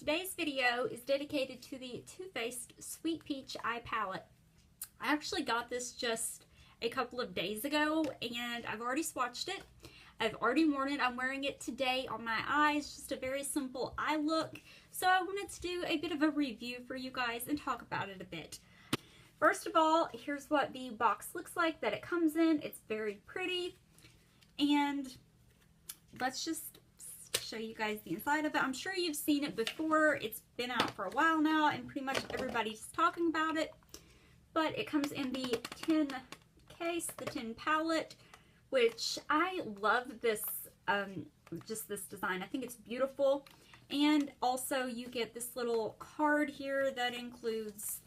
Today's video is dedicated to the Too Faced Sweet Peach Eye Palette. I actually got this just a couple of days ago and I've already swatched it. I've already worn it. I'm wearing it today on my eyes, just a very simple eye look. So I wanted to do a bit of a review for you guys and talk about it a bit. First of all, here's what the box looks like that it comes in. It's very pretty. And let's just show you guys the inside of it. I'm sure you've seen it before. It's been out for a while now and pretty much everybody's talking about it. But it comes in the tin case, the tin palette, which I love this, just this design. I think it's beautiful. And also you get this little card here that includes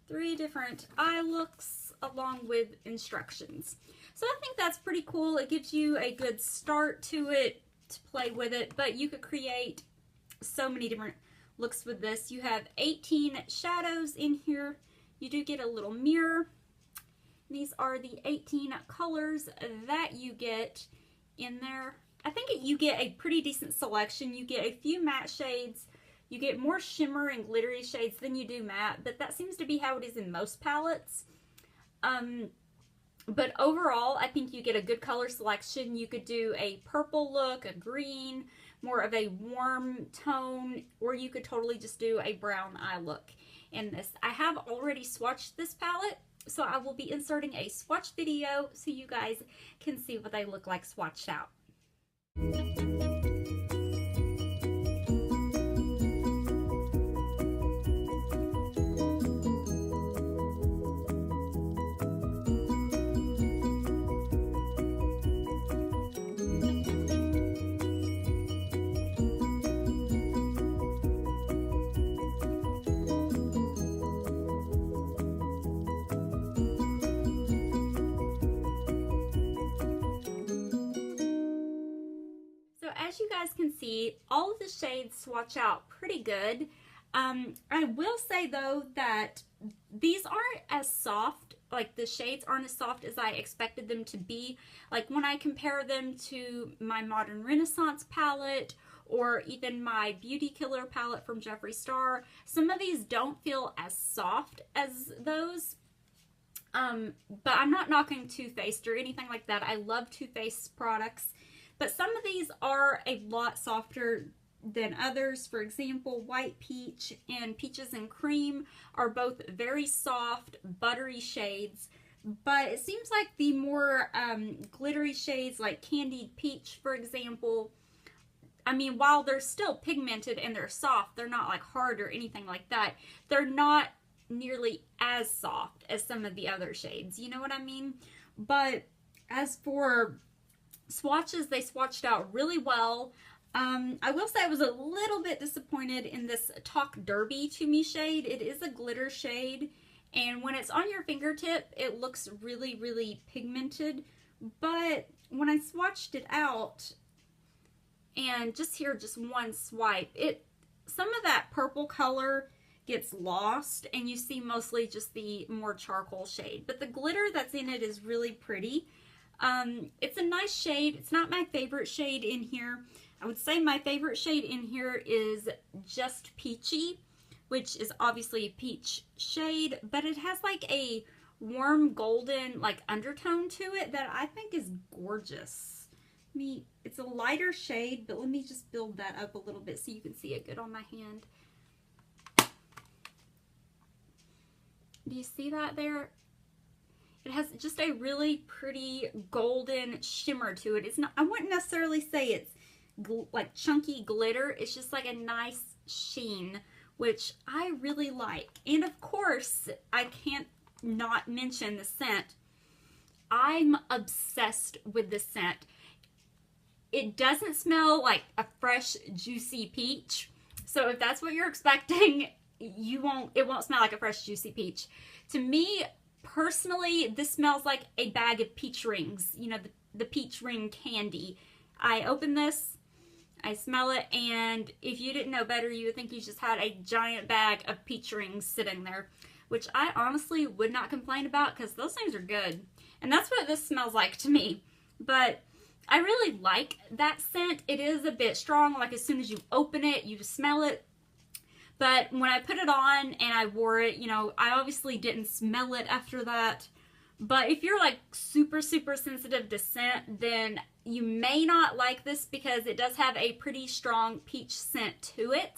3 different eye looks along with instructions. So I think that's pretty cool. It gives you a good start to it, to play with it, but you could create so many different looks with this. You have 18 shadows in here. You do get a little mirror. These are the 18 colors that you get in there. I think you get a pretty decent selection. You get a few matte shades. You get more shimmer and glittery shades than you do matte, but that seems to be how it is in most palettes. But overall, I think you get a good color selection. You could do a purple look, a green, more of a warm tone, or you could totally just do a brown eye look in this. I have already swatched this palette, so I will be inserting a swatch video so you guys can see what they look like swatched out. As you guys can see, all of the shades swatch out pretty good. I will say though that these aren't as soft, like the shades aren't as soft as I expected them to be. Like when I compare them to my Modern Renaissance palette or even my Beauty Killer palette from Jeffree Star, some of these don't feel as soft as those. But I'm not knocking Too Faced or anything like that. I love Too Faced products. But some of these are a lot softer than others. For example, White Peach and Peaches and Cream are both very soft, buttery shades. But it seems like the more glittery shades, like Candied Peach, for example, I mean, while they're still pigmented and they're soft, they're not like hard or anything like that. They're not nearly as soft as some of the other shades. You know what I mean? But as for swatches, they swatched out really well. I will say I was a little bit disappointed in this Talk Derby to Me shade. It is a glitter shade, and when it's on your fingertip, it looks really, really pigmented. But when I swatched it out, and just one swipe, some of that purple color gets lost, and you see mostly just the more charcoal shade. But the glitter that's in it is really pretty. It's a nice shade. It's not my favorite shade in here. I would say my favorite shade in here is Just Peachy, which is obviously a peach shade, but it has like a warm golden like undertone to it that I think is gorgeous. It's a lighter shade, but let me just build that up a little bit so you can see it good on my hand. Do you see that there? It has just a really pretty golden shimmer to it. It's not, I wouldn't necessarily say it's like chunky glitter. It's just like a nice sheen, which I really like. And of course, I can't not mention the scent. I'm obsessed with the scent. It doesn't smell like a fresh, juicy peach. So if that's what you're expecting, it won't smell like a fresh, juicy peach. To me, personally, this smells like a bag of peach rings, you know, the peach ring candy. I open this, I smell it, and if you didn't know better, you would think you just had a giant bag of peach rings sitting there, which I honestly would not complain about because those things are good. And that's what this smells like to me. But I really like that scent. It is a bit strong, like as soon as you open it, you smell it. But when I put it on and I wore it, you know, I obviously didn't smell it after that. But if you're like super, super sensitive to scent, then you may not like this because it does have a pretty strong peach scent to it.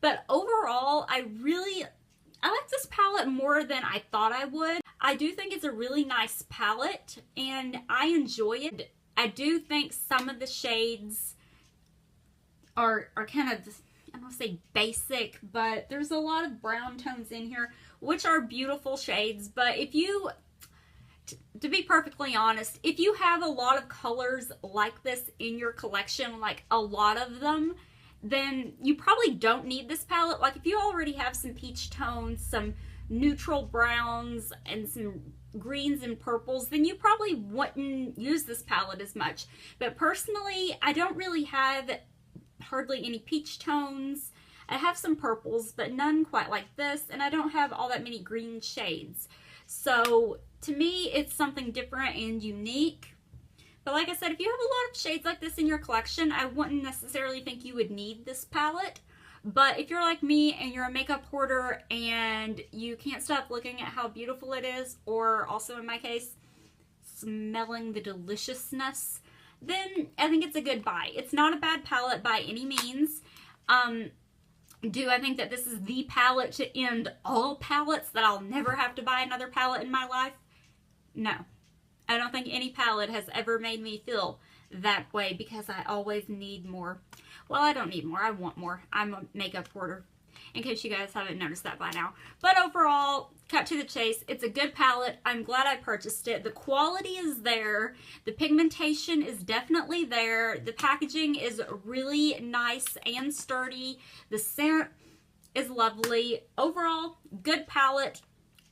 But overall, I like this palette more than I thought I would. I do think it's a really nice palette and I enjoy it. I do think some of the shades are kind of, I don't want to say basic, but there's a lot of brown tones in here, which are beautiful shades. But if you, to be perfectly honest, if you have a lot of colors like this in your collection, like a lot of them, then you probably don't need this palette. Like if you already have some peach tones, some neutral browns, and some greens and purples, then you probably wouldn't use this palette as much. But personally, I don't really have hardly any peach tones. I have some purples, but none quite like this, and I don't have all that many green shades. So to me, it's something different and unique. But like I said, if you have a lot of shades like this in your collection, I wouldn't necessarily think you would need this palette. But if you're like me and you're a makeup hoarder and you can't stop looking at how beautiful it is, or also in my case, smelling the deliciousness, then I think it's a good buy. It's not a bad palette by any means. Do I think that this is the palette to end all palettes, that I'll never have to buy another palette in my life? No. I don't think any palette has ever made me feel that way because I always need more. Well, I don't need more. I want more. I'm a makeup hoarder, in case you guys haven't noticed that by now. But overall, cut to the chase, it's a good palette. I'm glad I purchased it. The quality is there. The pigmentation is definitely there. The packaging is really nice and sturdy. The scent is lovely. Overall, good palette.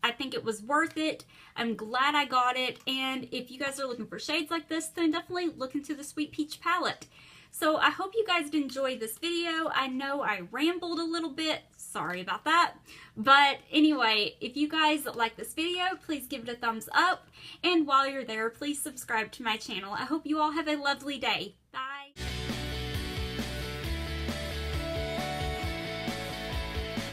I think it was worth it. I'm glad I got it. And if you guys are looking for shades like this, then definitely look into the Sweet Peach palette. So I hope you guys did enjoy this video. I know I rambled a little bit. Sorry about that. But anyway, if you guys like this video, please give it a thumbs up. And while you're there, please subscribe to my channel. I hope you all have a lovely day. Bye.